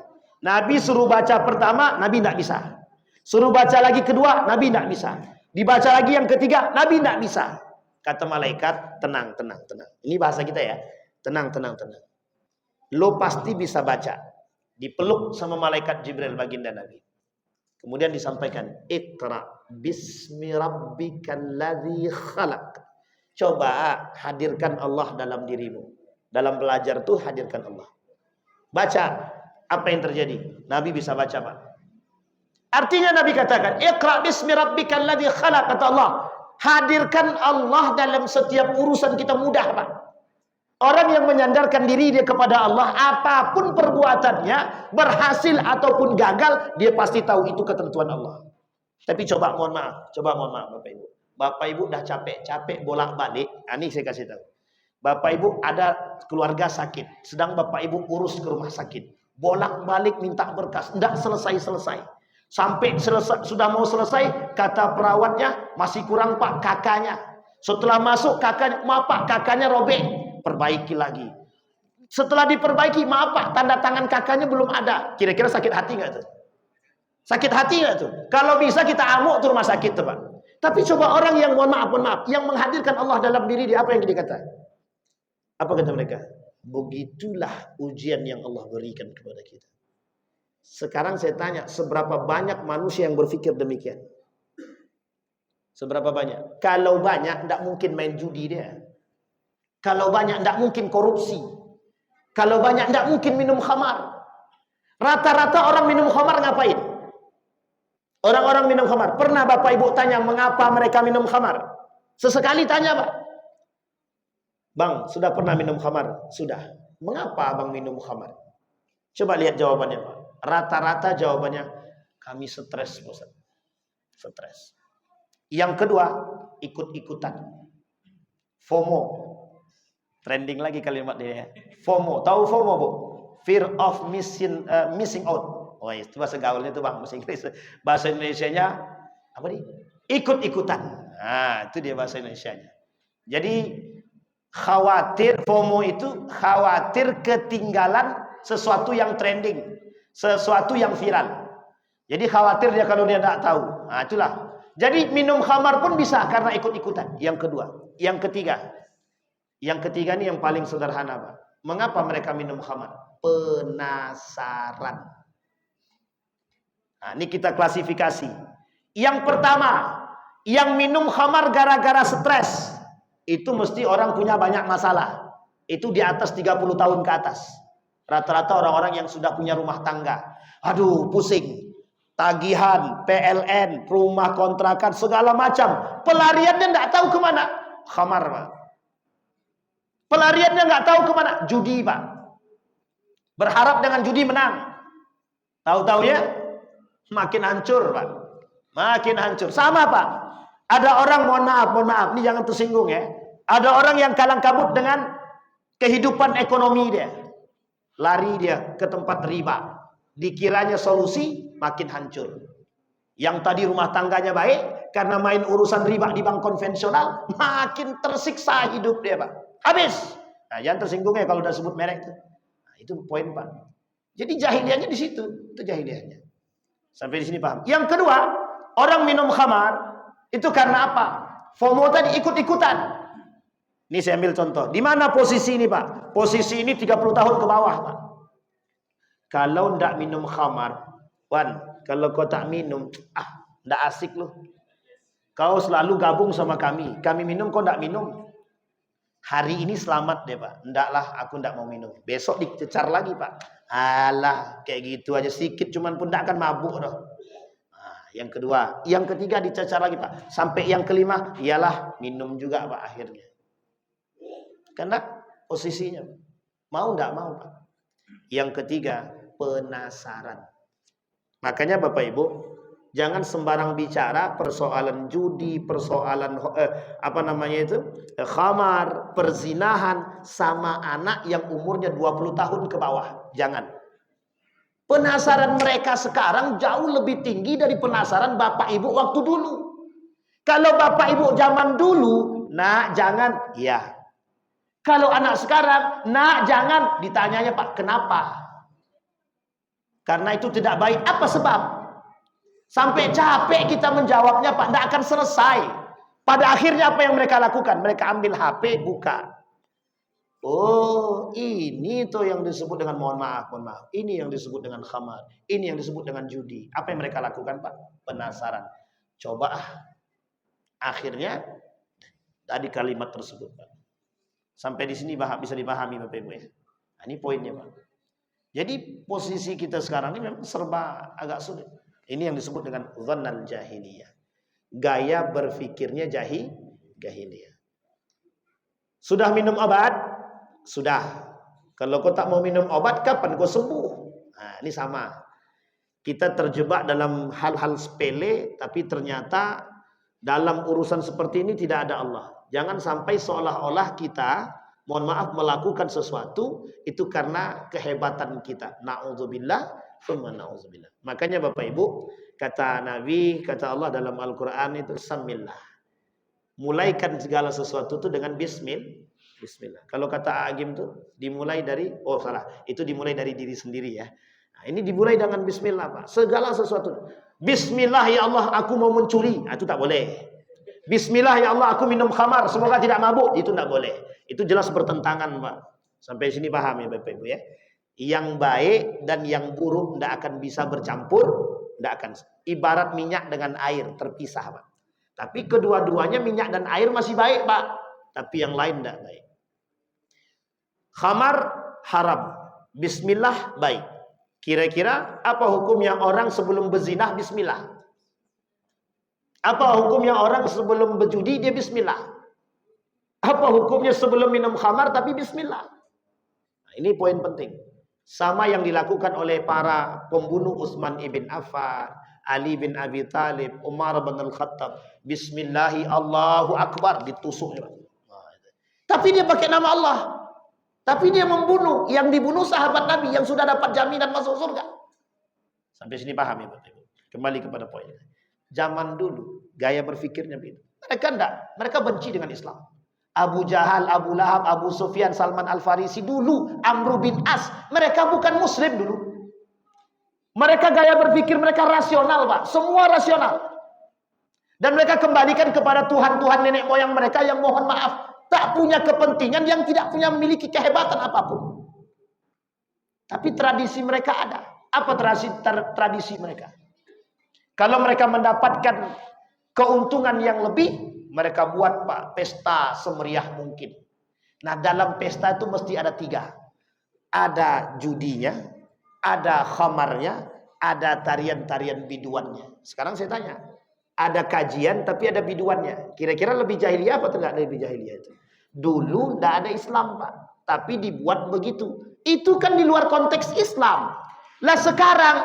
Nabi suruh baca pertama, Nabi tidak bisa. Suruh baca lagi kedua, Nabi tidak bisa. Dibaca lagi yang ketiga, Nabi tidak bisa. Kata malaikat, tenang, tenang, tenang. Ini bahasa kita ya. Tenang, tenang, tenang. Lo pasti bisa baca. Dipeluk sama malaikat Jibril baginda Nabi. Kemudian disampaikan, Iqra bismi rabbikal ladzi khalaq. Coba hadirkan Allah dalam dirimu. Dalam belajar tuh hadirkan Allah. Baca. Apa yang terjadi? Nabi bisa baca, Pak. Artinya Nabi katakan, Iqra bismi rabbikal ladzi khalaq, kata Allah. Hadirkan Allah dalam setiap urusan kita mudah, Pak. Orang yang menyandarkan diri dia kepada Allah, apapun perbuatannya, berhasil ataupun gagal, dia pasti tahu itu ketentuan Allah. Tapi coba mohon maaf Bapak Ibu. Bapak Ibu dah capek-capek bolak-balik. Ini saya kasih tahu. Bapak Ibu ada keluarga sakit, sedang Bapak Ibu urus ke rumah sakit. Bolak-balik minta berkas, tidak selesai-selesai. Sampai sudah mau selesai, kata perawatnya, masih kurang Pak kakaknya. Setelah masuk kakaknya, maaf Pak kakaknya robek, perbaiki lagi. Setelah diperbaiki, maaf Pak tanda tangan kakaknya belum ada. Kira-kira sakit hati nggak tuh? Sakit hati nggak tuh? Kalau bisa kita amuk tuh rumah sakit tuh Pak. Tapi coba orang yang mohon maaf, yang menghadirkan Allah dalam diri dia, apa yang dikata? Apa kata mereka? Begitulah ujian yang Allah berikan kepada kita. Sekarang saya tanya, seberapa banyak manusia yang berpikir demikian? Seberapa banyak? Kalau banyak, tidak mungkin main judi dia. Kalau banyak, tidak mungkin korupsi. Kalau banyak, tidak mungkin minum khamar. Rata-rata orang minum khamar ngapain? Orang-orang minum khamar. Pernah Bapak Ibu tanya mengapa mereka minum khamar? Sesekali tanya Pak. Bang, sudah pernah minum khamar? Sudah. Mengapa Abang minum khamar? Coba lihat jawabannya Pak. Rata-rata jawabannya, kami stres Ustaz. Stres. Yang kedua, ikut-ikutan. FOMO. Trending lagi kalimat dia. FOMO. Tahu FOMO, Bu? Fear of missing out. Oh, itu bahasa gaulnya itu Bang, bahasa Inggris. Bahasa Indonesianya apa nih? Ikut-ikutan. Nah, itu dia bahasa Indonesianya. Jadi khawatir, FOMO itu khawatir ketinggalan sesuatu yang trending, sesuatu yang viral. Jadi khawatir dia kalau dia tidak tahu. Nah, itulah. Jadi minum khamar pun bisa karena ikut-ikutan. Yang kedua, yang ketiga. Yang ketiga ini yang paling sederhana, Pak. Mengapa mereka minum khamar? Penasaran. Nah, ini kita klasifikasi. Yang pertama, yang minum khamar gara-gara stres, itu mesti orang punya banyak masalah. Itu di atas 30 tahun ke atas. Rata-rata orang-orang yang sudah punya rumah tangga. Aduh, pusing. Tagihan, PLN, rumah kontrakan, segala macam. Pelariannya tidak tahu kemana. Khamar, Pak. Pelariannya nggak tahu kemana. Judi, Pak. Berharap dengan judi menang. Tahu-tahu ya, makin hancur, Pak. Makin hancur. Sama, Pak. Ada orang, mohon maaf, ini jangan tersinggung ya. Ada orang yang kalang kabut dengan kehidupan ekonomi dia. Lari dia ke tempat riba. Dikiranya solusi, makin hancur. Yang tadi rumah tangganya baik, karena main urusan riba di bank konvensional, makin tersiksa hidup dia, Pak. Habis. Nah, jangan tersinggung ya kalau udah sebut merek itu. Nah, itu poin, Pak. Jadi jahiliyahnya di situ. Itu jahiliyahnya. Sampai di sini paham. Yang kedua, orang minum khamar itu karena apa? FOMO tadi, ikut-ikutan. Ini saya ambil contoh. Di mana posisi ini, Pak? Posisi ini 30 tahun ke bawah, Pak. Kalau ndak minum khamar, Wan, kalau kau tak minum, ndak asik lu. Kau selalu gabung sama kami. Kami minum, kau ndak minum. Hari ini selamat deh, Pak. Ndaklah, aku ndak mau minum. Besok dicecar lagi, Pak. Alah, kayak gitu aja sedikit cuman pun ndak akan mabuk dah. Nah, yang kedua, yang ketiga dicecar lagi, Pak. Sampai yang kelima, iyalah minum juga, Pak, akhirnya. Karena posisinya mau ndak mau, Pak. Yang ketiga, penasaran. Makanya Bapak Ibu, jangan sembarang bicara persoalan judi, persoalan khamar, perzinahan sama anak yang umurnya 20 tahun ke bawah. Jangan. Penasaran mereka sekarang jauh lebih tinggi dari penasaran Bapak Ibu waktu dulu. Kalau Bapak Ibu zaman dulu, nak jangan, iya. Kalau anak sekarang, nak jangan, ditanyanya Pak, kenapa? Karena itu tidak baik. Apa sebab? Sampai capek kita menjawabnya, Pak. Tidak akan selesai. Pada akhirnya apa yang mereka lakukan? Mereka ambil HP, buka. Oh, ini tuh yang disebut dengan mohon maaf. Ini yang disebut dengan khamar. Ini yang disebut dengan judi. Apa yang mereka lakukan, Pak? Penasaran. Coba. Akhirnya, tadi kalimat tersebut, Pak. Sampai di sini bisa dipahami, Bapak Ibu ya. Nah, ini poinnya, Pak. Jadi posisi kita sekarang ini memang serba agak sulit. Ini yang disebut dengan dhannal jahiliyah. Gaya berfikirnya jahiliyah. Sudah minum obat? Sudah. Kalau kau tak mau minum obat, kapan kau sembuh? Nah, ini sama. Kita terjebak dalam hal-hal sepele, tapi ternyata dalam urusan seperti ini tidak ada Allah. Jangan sampai seolah-olah kita, mohon maaf, melakukan sesuatu itu karena kehebatan kita. Na'udzubillah, tsumma na'udzubillah. Makanya Bapak Ibu, kata Nabi, kata Allah dalam Al-Quran itu, Samillah. Mulaikan segala sesuatu itu dengan Bismillah. Kalau kata Agim tuh dimulai dari, oh salah, itu dimulai dari diri sendiri ya. Nah, ini dimulai dengan Bismillah Pak. Segala sesuatu. Bismillah ya Allah aku mau mencuri. Nah, itu tak boleh. Bismillah ya Allah aku minum khamar. Semoga tidak mabuk. Itu tak boleh. Itu jelas bertentangan Pak. Sampai sini paham ya Bapak Ibu ya. Yang baik dan yang buruk tidak akan bisa bercampur. Tidak akan. Ibarat minyak dengan air terpisah Pak. Tapi kedua-duanya minyak dan air masih baik Pak. Tapi yang lain tidak baik. Khamar haram. Bismillah baik. Kira-kira apa hukumnya orang sebelum berzinah bismillah? Apa hukumnya orang sebelum berjudi dia bismillah? Apa hukumnya sebelum minum khamar tapi bismillah? Nah, ini poin penting. Sama yang dilakukan oleh para pembunuh Utsman ibn Affan, Ali bin Abi Thalib, Umar bin Al-Khattab. Bismillahi Allahu Akbar ditusuk. Tapi dia pakai nama Allah. Tapi dia membunuh. Yang dibunuh sahabat Nabi yang sudah dapat jaminan masuk surga. Sampai sini paham ya Bapak Ibu? Kembali kepada poinnya. Zaman dulu gaya berfikirnya begitu. Mereka enggak. Mereka benci dengan Islam. Abu Jahal, Abu Lahab, Abu Sufyan, Salman Al-Farisi dulu, Amr bin As. Mereka bukan muslim dulu. Mereka gaya berpikir mereka rasional Pak. Semua rasional. Dan mereka kembalikan kepada Tuhan-Tuhan nenek moyang mereka yang mohon maaf tak punya kepentingan, yang tidak punya memiliki kehebatan apapun. Tapi tradisi mereka ada. Apa tradisi mereka? Kalau mereka mendapatkan keuntungan yang lebih, mereka buat Pak pesta semeriah mungkin. Nah dalam pesta itu mesti ada 3. Ada judinya, ada khamarnya, ada tarian-tarian biduannya. Sekarang saya tanya, ada kajian tapi ada biduannya. Kira-kira lebih jahiliyah apa tidak lebih jahiliyah itu? Dulu tidak ada Islam Pak, tapi dibuat begitu. Itu kan di luar konteks Islam. Lah sekarang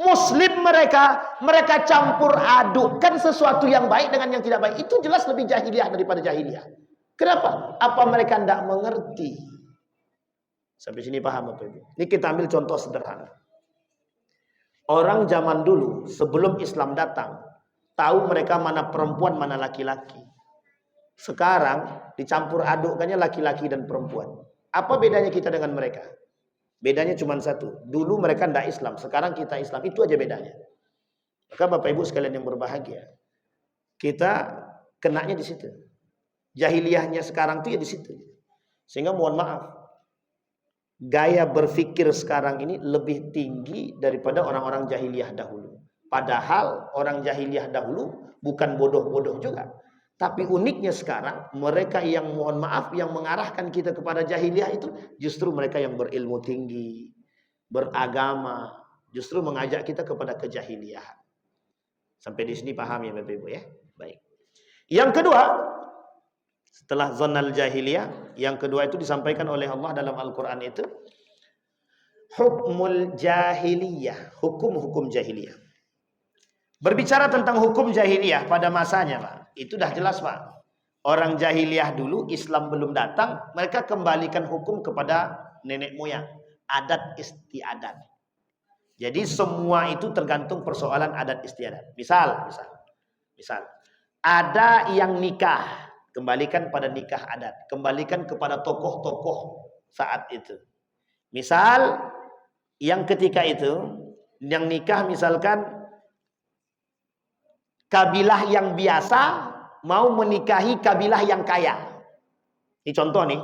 Muslim mereka campur adukkan sesuatu yang baik dengan yang tidak baik. Itu jelas lebih jahiliyah daripada jahiliyah. Kenapa? Apa mereka tidak mengerti? Sampai sini paham Bapak Ibu? Ini kita ambil contoh sederhana. Orang zaman dulu sebelum Islam datang tahu mereka mana perempuan mana laki-laki. Sekarang dicampur adukkannya laki-laki dan perempuan. Apa bedanya kita dengan mereka? Bedanya cuma satu. Dulu mereka tidak Islam, sekarang kita Islam. Itu aja bedanya. Maka Bapak Ibu sekalian yang berbahagia, kita kenanya di situ. Jahiliyahnya sekarang itu ya di situ. Sehingga mohon maaf, gaya berpikir sekarang ini lebih tinggi daripada orang-orang jahiliyah dahulu. Padahal orang jahiliyah dahulu bukan bodoh-bodoh juga. Tapi uniknya sekarang, mereka yang mohon maaf, yang mengarahkan kita kepada jahiliyah itu justru mereka yang berilmu tinggi, beragama, justru mengajak kita kepada kejahiliyahan. Sampai di sini paham ya Bapak Ibu ya? Baik. Yang kedua, setelah zonal jahiliyah, yang kedua itu disampaikan oleh Allah dalam Al-Quran itu, hukmul jahiliyah, hukum-hukum jahiliyah. Berbicara tentang hukum jahiliyah pada masanya Pak, itu dah jelas Pak. Orang jahiliyah dulu, Islam belum datang, mereka kembalikan hukum kepada nenek moyang, adat istiadat. Jadi semua itu tergantung persoalan adat istiadat. Misal, ada yang nikah, kembalikan pada nikah adat, kembalikan kepada tokoh-tokoh saat itu. Misal, yang ketika itu, yang nikah misalkan kabilah yang biasa mau menikahi kabilah yang kaya. Ini contoh nih.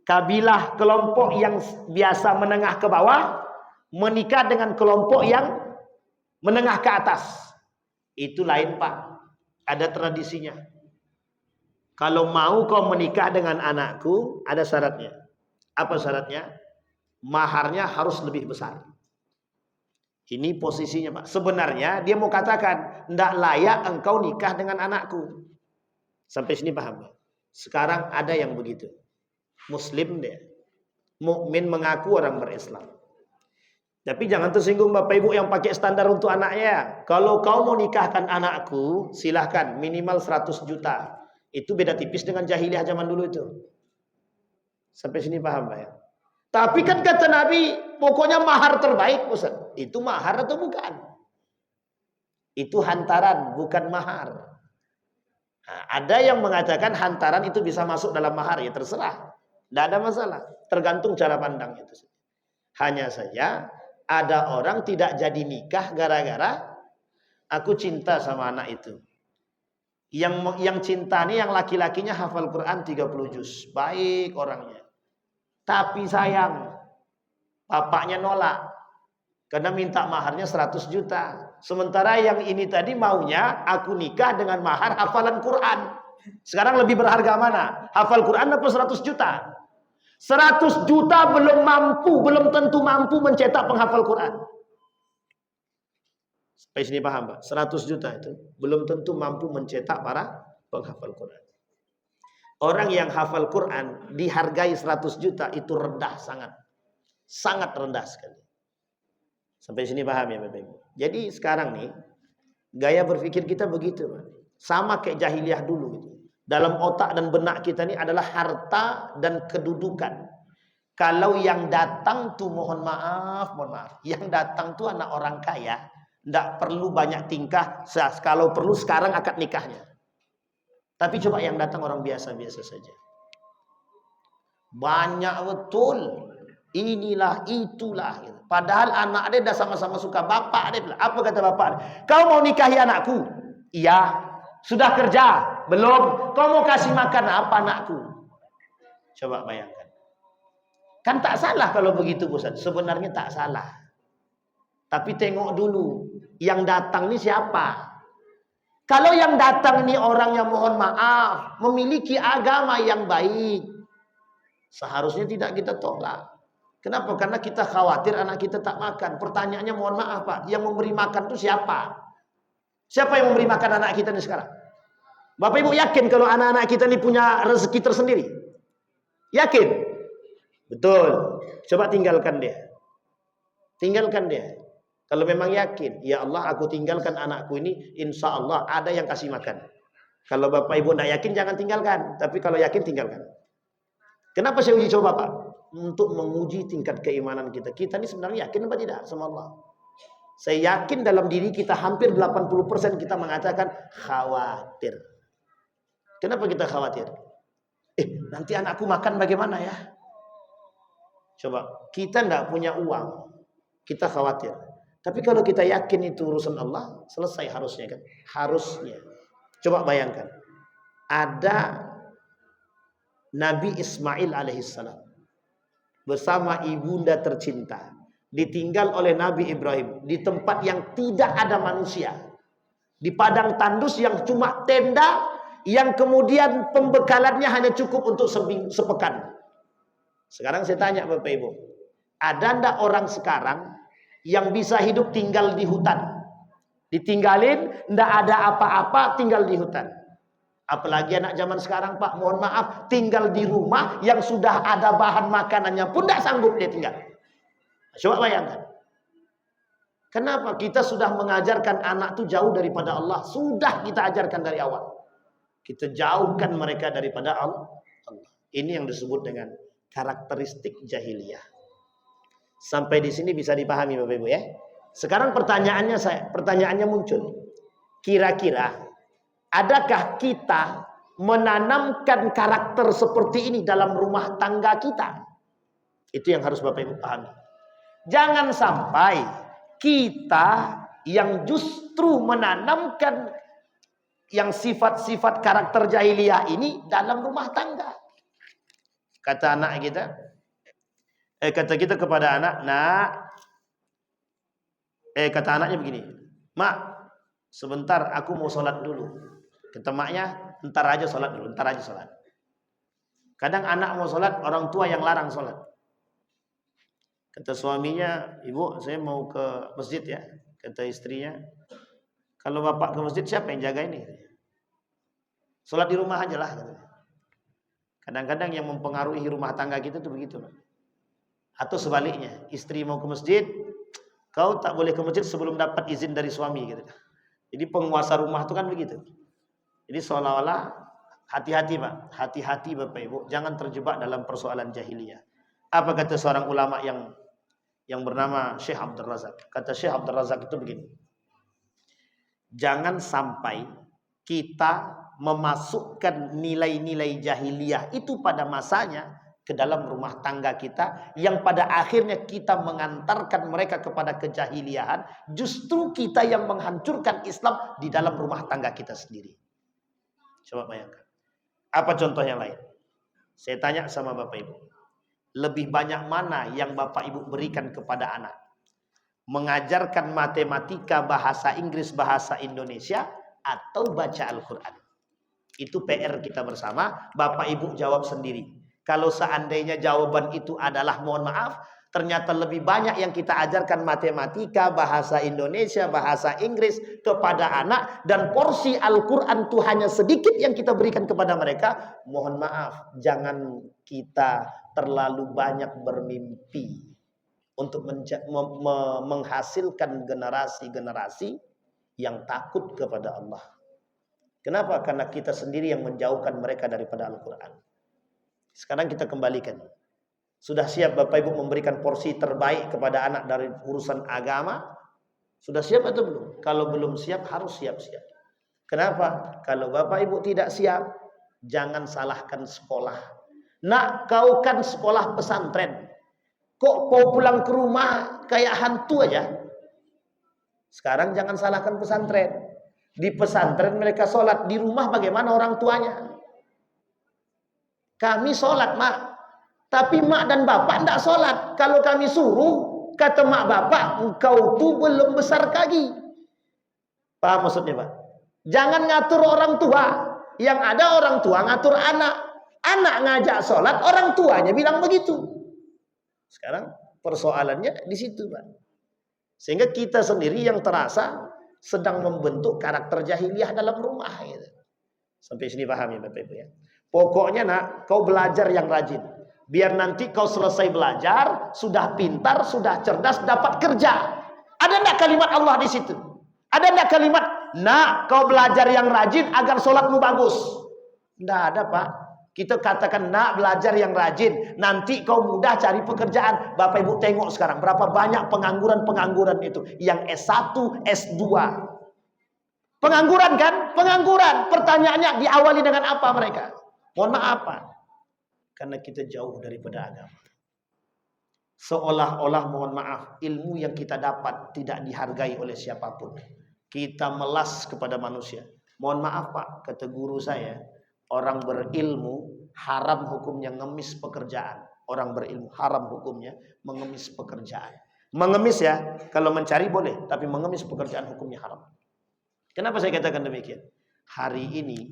Kabilah kelompok yang biasa menengah ke bawah menikah dengan kelompok yang menengah ke atas. Itu lain Pak. Ada tradisinya. Kalau mau kau menikah dengan anakku, ada syaratnya. Apa syaratnya? Maharnya harus lebih besar. Ini posisinya Pak. Sebenarnya dia mau katakan, tidak layak engkau nikah dengan anakku. Sampai sini paham Pak? Sekarang ada yang begitu. Muslim dia. Mukmin mengaku orang berislam. Tapi jangan tersinggung Bapak Ibu yang pakai standar untuk anaknya. Kalau kau mau nikahkan anakku, silahkan minimal 100 juta. Itu beda tipis dengan jahiliyah zaman dulu itu. Sampai sini paham Pak ya? Tapi kan kata Nabi, pokoknya mahar terbaik Ustaz. Itu mahar atau bukan? Itu hantaran, bukan mahar. Nah, ada yang mengatakan hantaran itu bisa masuk dalam mahar, ya terserah. Tidak ada masalah. Tergantung cara pandang itu. Hanya saja ada orang tidak jadi nikah gara-gara aku cinta sama anak itu. Yang cinta nih yang laki-lakinya hafal Quran 30 juz. Baik orangnya. Tapi sayang, bapaknya nolak. Karena minta maharnya 100 juta. Sementara yang ini tadi maunya aku nikah dengan mahar hafalan Quran. Sekarang lebih berharga mana? Hafal Quran apa 100 juta? 100 juta belum tentu mampu mencetak penghafal Quran. Sampai sini paham Pak? 100 juta itu belum tentu mampu mencetak para penghafal Quran. Orang yang hafal Quran dihargai 100 juta itu rendah sangat. Sangat rendah sekali. Sampai sini paham ya Bapak Ibu? Jadi sekarang nih gaya berpikir kita begitu Pak. Sama kayak jahiliyah dulu gitu. Dalam otak dan benak kita ini adalah harta dan kedudukan. Kalau yang datang tuh mohon maaf. Yang datang tuh anak orang kaya, tidak perlu banyak tingkah. Kalau perlu sekarang akad nikahnya. Tapi coba yang datang orang biasa-biasa saja. Banyak betul. Inilah, itulah. Gitu. Padahal anak dia dah sama-sama suka. Bapak dia bilang, apa kata bapak dia? Kau mau nikahi anakku? Iya. Sudah kerja? Belum. Kau mau kasih makan apa anakku? Coba bayangkan. Kan tak salah kalau begitu Ustaz. Sebenarnya tak salah. Tapi tengok dulu. Yang datang ini siapa? Kalau yang datang ini orang yang mohon maaf. Memiliki agama yang baik. Seharusnya tidak kita tolak. Kenapa? Karena kita khawatir anak kita tak makan. Pertanyaannya mohon maaf Pak. Yang memberi makan itu siapa? Siapa yang memberi makan anak kita ini sekarang? Bapak Ibu yakin kalau anak-anak kita ini punya rezeki tersendiri? Yakin? Betul. Coba tinggalkan dia. Tinggalkan dia. Kalau memang yakin, ya Allah aku tinggalkan anakku ini, insya Allah ada yang kasih makan. Kalau Bapak Ibu tidak yakin jangan tinggalkan. Tapi kalau yakin tinggalkan. Kenapa saya uji coba Pak? Untuk menguji tingkat keimanan kita. Kita ini sebenarnya yakin apa tidak sama Allah? Saya yakin dalam diri kita hampir 80% kita mengatakan khawatir. Kenapa kita khawatir? Nanti anakku makan bagaimana ya? Coba, kita tidak punya uang. Kita khawatir. Tapi kalau kita yakin itu urusan Allah, selesai harusnya kan? Harusnya. Coba bayangkan. Ada Nabi Ismail alaihissalam bersama ibunda tercinta. Ditinggal oleh Nabi Ibrahim di tempat yang tidak ada manusia. Di padang tandus yang cuma tenda, yang kemudian pembekalannya hanya cukup untuk sepekan. Sekarang saya tanya Bapak Ibu, ada ndak orang sekarang yang bisa hidup tinggal di hutan? Ditinggalin, ndak ada apa-apa, tinggal di hutan. Apalagi anak zaman sekarang Pak, mohon maaf, tinggal di rumah yang sudah ada bahan makanannya pun ndak sanggup dia tinggal. Coba bayangkan. Kenapa? Kita sudah mengajarkan anak itu jauh daripada Allah. Sudah kita ajarkan dari awal. Kita jauhkan mereka daripada Allah. Ini yang disebut dengan karakteristik jahiliyah. Sampai di sini bisa dipahami Bapak Ibu ya. Sekarang pertanyaannya muncul. Kira-kira adakah kita menanamkan karakter seperti ini dalam rumah tangga kita? Itu yang harus Bapak Ibu pahami. Jangan sampai kita yang justru menanamkan yang sifat-sifat karakter jahiliyah ini dalam rumah tangga. Kata anak kita, kata kita kepada anak, kata anaknya begini, Mak, sebentar aku mau sholat dulu. Kata maknya, ntar aja sholat dulu, ntar aja sholat. Kadang anak mau sholat, orang tua yang larang sholat. Kata suaminya, ibu saya mau ke masjid ya. Kata istrinya, kalau bapak ke masjid siapa yang jaga ini? Sholat di rumah aja lah. Kadang-kadang yang mempengaruhi rumah tangga kita tuh begitu. Atau sebaliknya, istri mau ke masjid, kau tak boleh ke masjid sebelum dapat izin dari suami gitu. Jadi penguasa rumah itu kan begitu. Jadi seolah-olah hati-hati Pak, hati-hati Bapak Ibu, jangan terjebak dalam persoalan jahiliyah. Apa kata seorang ulama yang bernama Syekh Abdul Razak? Kata Syekh Abdul Razak itu begini. Jangan sampai kita memasukkan nilai-nilai jahiliyah itu pada masanya ke dalam rumah tangga kita, yang pada akhirnya kita mengantarkan mereka kepada kejahiliahan. Justru kita yang menghancurkan Islam di dalam rumah tangga kita sendiri. Coba bayangkan. Apa contoh yang lain? Saya tanya sama Bapak Ibu, lebih banyak mana yang Bapak Ibu berikan kepada anak? Mengajarkan matematika, bahasa Inggris, bahasa Indonesia, atau baca Al-Quran? Itu PR kita bersama. Bapak Ibu jawab sendiri. Kalau seandainya jawaban itu adalah mohon maaf, ternyata lebih banyak yang kita ajarkan matematika, bahasa Indonesia, bahasa Inggris kepada anak, dan porsi Al-Quran itu hanya sedikit yang kita berikan kepada mereka. Mohon maaf, jangan kita terlalu banyak bermimpi untuk menghasilkan generasi-generasi yang takut kepada Allah. Kenapa? Karena kita sendiri yang menjauhkan mereka daripada Al-Quran. Sekarang kita kembalikan. Sudah siap Bapak Ibu memberikan porsi terbaik kepada anak dari urusan agama? Sudah siap atau belum? Kalau belum siap, harus siap-siap. Kenapa? Kalau Bapak Ibu tidak siap, jangan salahkan sekolah. Nak, kau kan sekolah pesantren. Kok kau pulang ke rumah kayak hantu aja? Sekarang jangan salahkan pesantren. Di pesantren mereka sholat, di rumah bagaimana orang tuanya? Kami sholat mak, tapi mak dan bapak tidak sholat. Kalau kami suruh, kata mak bapak, engkau tuh belum besar kaki. Paham maksudnya Pak? Jangan ngatur orang tua. Yang ada orang tua ngatur anak. Anak ngajak sholat, orang tuanya bilang begitu. Sekarang persoalannya di situ Pak. Sehingga kita sendiri yang terasa sedang membentuk karakter jahiliyah dalam rumah. Gitu. Sampai sini paham ya Bapak Ibu ya. Pokoknya nak, kau belajar yang rajin. Biar nanti kau selesai belajar, sudah pintar, sudah cerdas, dapat kerja. Ada enggak kalimat Allah di situ? Ada enggak kalimat, nak, kau belajar yang rajin agar sholatmu bagus? Enggak ada Pak. Kita katakan, nak, belajar yang rajin, nanti kau mudah cari pekerjaan. Bapak Ibu tengok sekarang, berapa banyak pengangguran-pengangguran itu. Yang S1, S2. Pengangguran kan? Pengangguran. Pertanyaannya diawali dengan apa mereka? Mohon maaf Pak, karena kita jauh daripada agama. Seolah-olah mohon maaf, ilmu yang kita dapat tidak dihargai oleh siapapun. Kita melas kepada manusia. Mohon maaf Pak, kata guru saya, orang berilmu haram hukumnya ngemis pekerjaan. Orang berilmu haram hukumnya mengemis pekerjaan. Mengemis ya, kalau mencari boleh, tapi mengemis pekerjaan hukumnya haram. Kenapa saya katakan demikian? Hari ini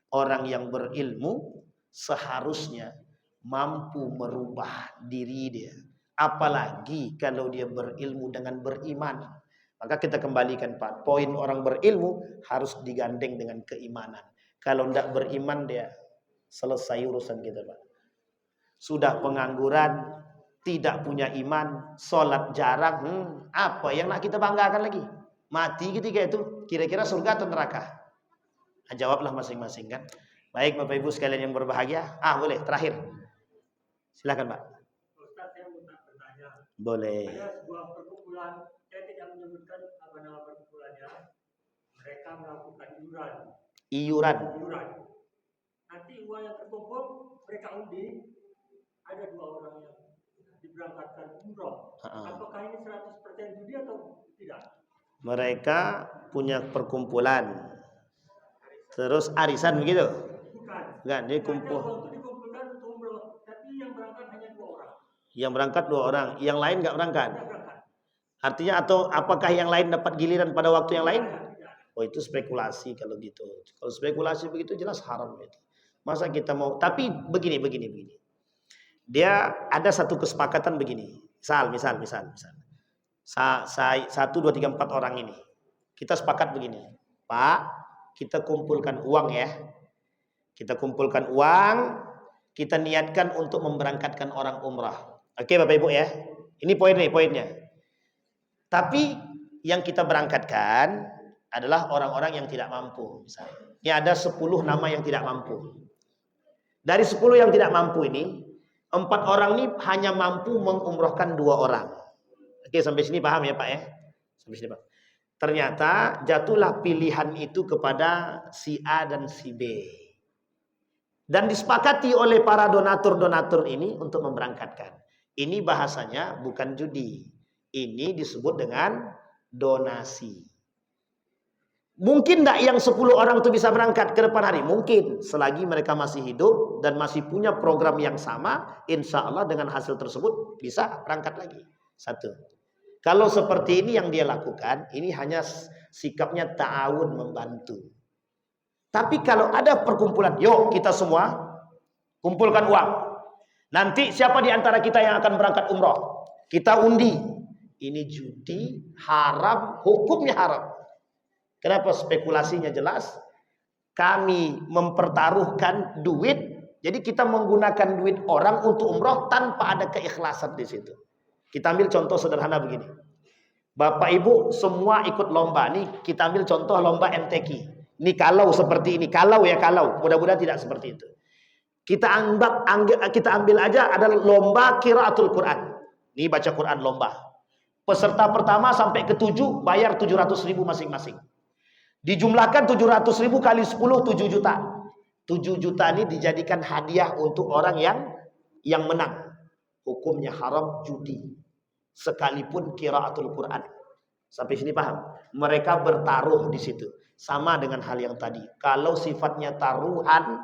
orang yang berilmu seharusnya mampu merubah diri dia. Apalagi kalau dia berilmu dengan beriman. Maka kita kembalikan Pak. Poin orang berilmu harus digandeng dengan keimanan. Kalau tidak beriman dia selesai urusan kita Pak. Sudah pengangguran, tidak punya iman, sholat jarang. Apa yang nak kita banggakan lagi? Mati ketika itu kira-kira surga atau neraka? Nah, jawablah masing-masing kan. Baik Bapak Ibu sekalian yang berbahagia. Boleh terakhir. Silakan Pak. Ustaz, saya mau bertanya. Boleh. Ada sebuah perkumpulan, saya tidak menyebutkan apa nama perkumpulannya. Mereka melakukan iuran. Nanti uang yang terkumpul mereka undi. Ada 2 orang yang diberangkatkan umroh. Apakah ini 100% judi atau tidak? Mereka punya perkumpulan. Terus arisan begitu? Bukan, dia kumpul. Waktu dikumpulkan untuk umroh, tapi yang berangkat hanya 2 orang. Yang berangkat 2 orang, yang lain nggak berangkat. Tidak berangkat. Artinya atau apakah yang lain dapat giliran pada waktu yang lain? Oh itu spekulasi kalau gitu. Kalau spekulasi begitu jelas haram itu. Masa kita mau? Tapi begini. Dia ada satu kesepakatan begini. Misal. 1, 2, 3, 4 orang ini. Kita sepakat begini. Pak, kita kumpulkan uang ya. Kita kumpulkan uang, kita niatkan untuk memberangkatkan orang umrah. Oke Bapak Ibu ya. Ini poinnya. Tapi yang kita berangkatkan adalah orang-orang yang tidak mampu. Misalnya. Ini ada 10 nama yang tidak mampu. Dari 10 yang tidak mampu ini, 4 orang ini hanya mampu mengumrohkan 2 orang. Oke, sampai sini paham ya Pak ya? Sampai sini Pak. Ternyata jatuhlah pilihan itu kepada si A dan si B. Dan disepakati oleh para donatur-donatur ini untuk memberangkatkan. Ini bahasanya bukan judi. Ini disebut dengan donasi. Mungkin tidak yang 10 orang itu bisa berangkat ke depan hari? Mungkin. Selagi mereka masih hidup dan masih punya program yang sama, insya Allah dengan hasil tersebut bisa berangkat lagi. 1. Kalau seperti ini yang dia lakukan, ini hanya sikapnya ta'awun, membantu. Tapi kalau ada perkumpulan, yuk kita semua kumpulkan uang. Nanti siapa di antara kita yang akan berangkat umroh? Kita undi. Ini judi, haram, hukumnya haram. Kenapa? Spekulasinya jelas. Kami mempertaruhkan duit. Jadi kita menggunakan duit orang untuk umroh tanpa ada keikhlasan di situ. Kita ambil contoh sederhana begini. Bapak Ibu semua ikut lomba. Nih kita ambil contoh lomba MTQ. Ini kalau seperti ini. Kalau. Mudah-mudahan tidak seperti itu. Kita ambil aja ada lomba qiraatul Quran. Ini baca Quran lomba. Peserta pertama sampai ke-7 bayar 700.000 masing-masing. Dijumlahkan 700.000 kali 10 7 juta. 7 juta ini dijadikan hadiah untuk orang yang menang. Hukumnya haram judi. Sekalipun qiraatul Quran. Sampai sini paham? Mereka bertaruh di situ. Sama dengan hal yang tadi. Kalau sifatnya taruhan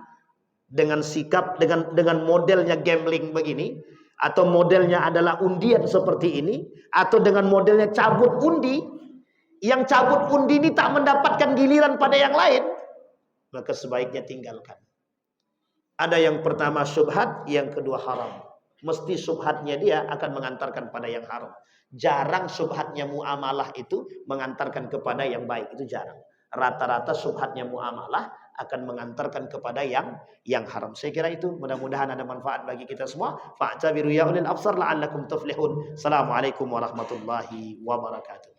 dengan sikap dengan modelnya gambling begini atau modelnya adalah undian seperti ini atau dengan modelnya cabut undi, yang cabut undi ini tak mendapatkan giliran pada yang lain, maka sebaiknya tinggalkan. Ada yang pertama syubhat, yang kedua haram. Mesti syubhatnya dia akan mengantarkan pada yang haram. Jarang syubhatnya muamalah itu mengantarkan kepada yang baik, itu jarang. Rata-rata syubhatnya muamalah akan mengantarkan kepada yang haram. Saya kira itu, mudah-mudahan ada manfaat bagi kita semua. Fa'tabiru ya ulil absar la'allakum tuflihun. Assalamualaikum warahmatullahi wabarakatuh.